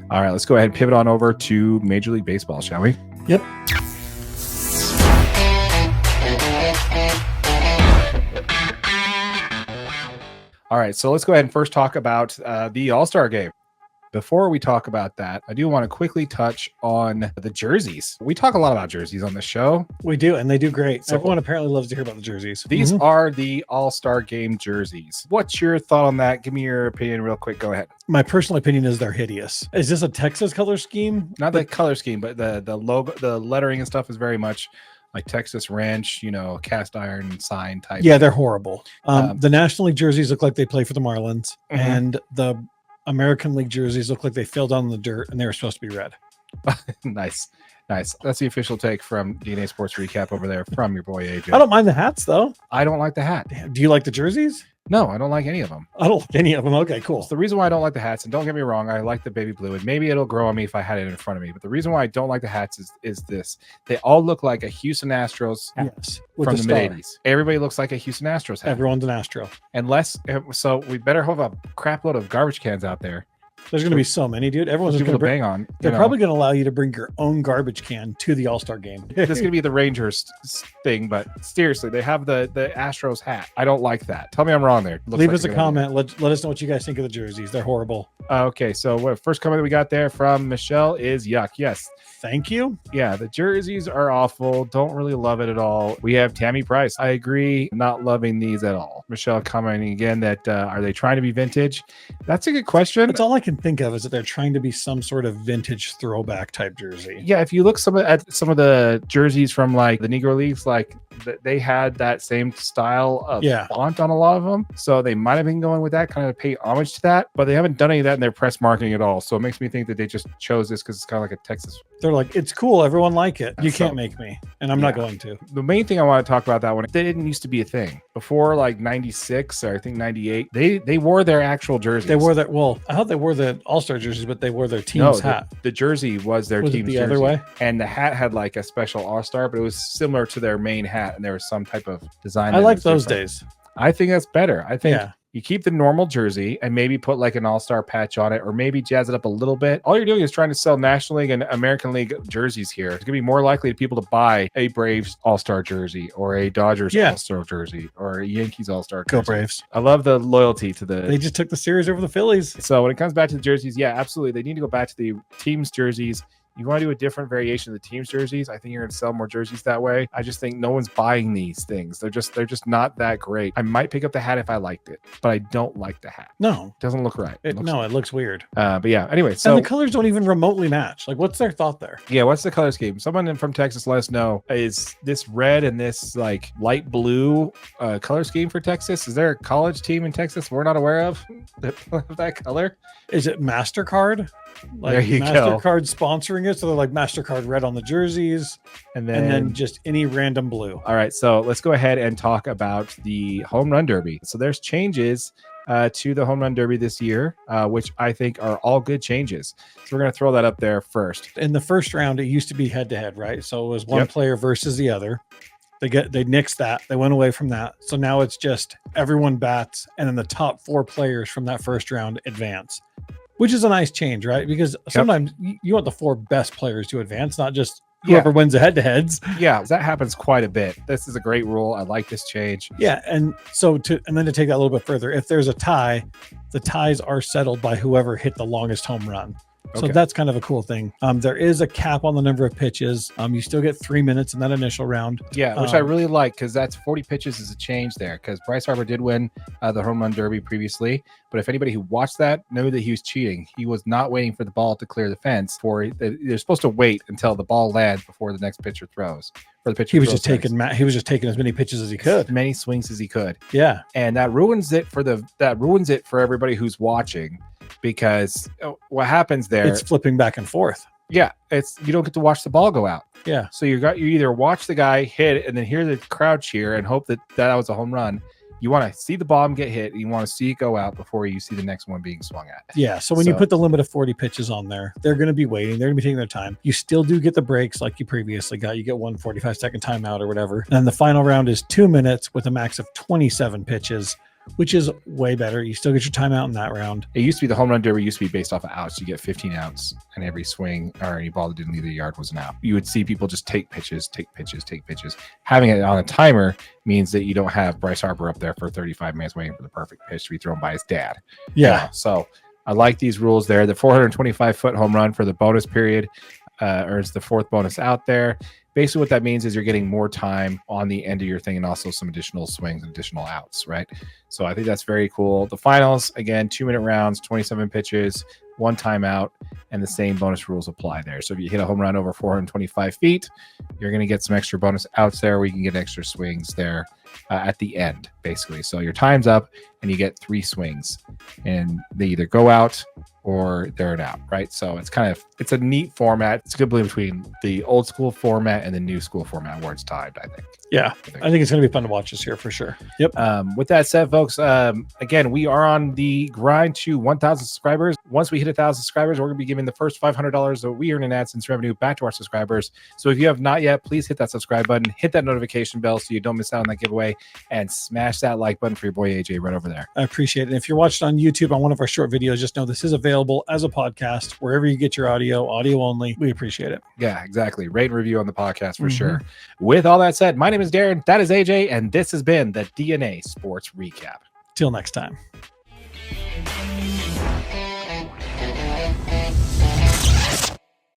All right, let's go ahead and pivot on over to Major League Baseball, shall we? Yep. All right, so let's go ahead and first talk about the All-Star game. Before we talk about that, I do want to quickly touch on the jerseys. We talk a lot about jerseys on this show. We do, and they do great. So Everyone apparently loves to hear about the jerseys. These are the All-Star game jerseys. What's your thought on that? Give me your opinion real quick. Go ahead. My personal opinion is they're hideous. Is this a Texas color scheme? Not the color scheme, but the logo, the lettering and stuff is very much like Texas Ranch, cast iron sign type. Yeah, they're horrible. The National League jerseys look like they play for the Marlins, and the American League jerseys look like they fell down in the dirt and they were supposed to be red. Nice. That's the official take from DNA Sports Recap over there from your boy AJ. I don't mind the hats though. I don't like the hat. Damn, do you like the jerseys? No, I don't like any of them. I don't like any of them. Okay, cool. So the reason why I don't like the hats, and don't get me wrong, I like the baby blue, and maybe it'll grow on me if I had it in front of me. But the reason why I don't like the hats is this: they all look like a Houston Astros hat from the mid '80s. Everybody looks like a Houston Astros hat. Everyone's an Astro. So we better have a crap load of garbage cans out there. There's going to be so many, dude. Everyone's just going to bang on. They're probably going to allow you to bring your own garbage can to the All-Star game. This is going to be the Rangers thing, but seriously, they have the Astros hat. I don't like that. Tell me I'm wrong there. Leave us a comment. Let us know what you guys think of the jerseys. They're horrible. Okay, so first comment that we got there from Michelle is yuck. Yes. Thank you. Yeah, the jerseys are awful. Don't really love it at all. We have Tammy Price. I agree, not loving these at all. Michelle commenting again that are they trying to be vintage? That's a good question. That's all I can think of is that they're trying to be some sort of vintage throwback type jersey. Yeah, if you look at some of the jerseys from like the Negro Leagues, like they had that same style of font on a lot of them. So they might have been going with that, kind of pay homage to that, but they haven't done any of that in their press marketing at all. So it makes me think that they just chose this because it's kind of like a Texas. They're like, it's cool. Everyone like it. You can't make me. And I'm not going to. The main thing I want to talk about that one, they didn't used to be a thing. Before like 96 or I think 98, they wore their actual jerseys. They wore that. Well, I thought they wore the All-Star jerseys, but they wore their team's hat. The jersey was their team's jersey. Other way? And the hat had like a special All-Star, but it was similar to their main hat. And there was some type of design. I like those days. I think that's better. I think you keep the normal jersey and maybe put like an All-Star patch on it or maybe jazz it up a little bit. All you're doing is trying to sell National League and American League jerseys here. It's going to be more likely to people to buy a Braves All-Star jersey or a Dodgers All-Star jersey or a Yankees All-Star jersey. Go Braves. I love the loyalty to the... They just took the series over the Phillies. So when it comes back to the jerseys, yeah, absolutely. They need to go back to the team's jerseys. You want to do a different variation of the team's jerseys. I think you're going to sell more jerseys that way. I just think no one's buying these things. They're just not that great. I might pick up the hat if I liked it, but I don't like the hat. No, it doesn't look right. It looks weird. But yeah, anyway. So and the colors don't even remotely match. Like, what's their thought there? Yeah, what's the color scheme? Someone from Texas let us know. Is this red and this like light blue color scheme for Texas? Is there a college team in Texas we're not aware of that color? Is it MasterCard? Like there you MasterCard go. Sponsoring it, so they're like MasterCard red on the jerseys, and then just any random blue. All right, so let's go ahead and talk about the home run derby. So there's changes to the home run derby this year, which I think are all good changes. So we're going to throw that up there first. In the first round, it used to be head to head, right? So it was one player versus the other. They nixed that. They went away from that. So now it's just everyone bats, and then the top 4 players from that first round advance. Which is a nice change, right? Because sometimes you want the 4 best players to advance, not just whoever wins the head-to-heads. Yeah, that happens quite a bit. This is a great rule. I like this change. Yeah, and then to take that a little bit further, if there's a tie, the ties are settled by whoever hit the longest home run. So that's kind of a cool thing. There is a cap on the number of pitches. You still get 3 minutes in that initial round. Yeah, which I really like because that's 40 pitches is a change there because Bryce Harper did win the home run derby previously. But if anybody who watched that knew that he was cheating, he was not waiting for the ball to clear the fence. They're supposed to wait until the ball lands before the next pitcher throws. For the pitcher, he was just taking as many pitches as he could, as many swings as he could. Yeah, and that ruins it for everybody who's watching. Because what happens there, it's flipping back and forth. Yeah, you don't get to watch the ball go out. Yeah, so you either watch the guy hit and then hear the crowd cheer and hope that was a home run. You want to see the bomb get hit and you want to see it go out before you see the next one being swung at. Yeah, so when you put the limit of 40 pitches on there, they're going to be waiting. They're going to be taking their time. You still do get the breaks like you previously got. You get 1 45-second timeout or whatever. And the final round is 2 minutes with a max of 27 pitches, which is way better. You still get your timeout in that round. It used to be the home run derby used to be based off of outs. You get 15 outs, and every swing or any ball that didn't leave the yard was an out. You would see people just take pitches. Having it on a timer means that you don't have Bryce Harper up there for 35 minutes waiting for the perfect pitch to be thrown by his dad. Yeah. So I like these rules there. The 425-foot home run for the bonus period earns the 4th bonus out there. Basically what that means is you're getting more time on the end of your thing and also some additional swings and additional outs, right? So I think that's very cool. The finals, again, 2-minute rounds, 27 pitches, 1 timeout, and the same bonus rules apply there. So if you hit a home run over 425 feet, you're going to get some extra bonus outs there where you can get extra swings there at the end, basically. So your time's up and you get 3 swings and they either go out or they're an out, right? So it's a neat format. It's a good blend between the old school format and the new school format where it's timed, I think. Yeah, I think it's going to be fun to watch this year for sure. Yep. With that said, folks, again, we are on the grind to 1,000 subscribers. Once we hit 1,000 subscribers, we're going to be giving the first $500 that we earn in AdSense revenue back to our subscribers. So if you have not yet, please hit that subscribe button, hit that notification bell so you don't miss out on that giveaway, and smash that like button for your boy AJ right over there. I appreciate it. And if you're watching on YouTube on one of our short videos, just know this is available as a podcast wherever you get your audio only. We appreciate it. Yeah, exactly. Rate and review on the podcast for sure. With all that said, my name is Darren. That is AJ, and this has been the DNA Sports Recap. Till next time.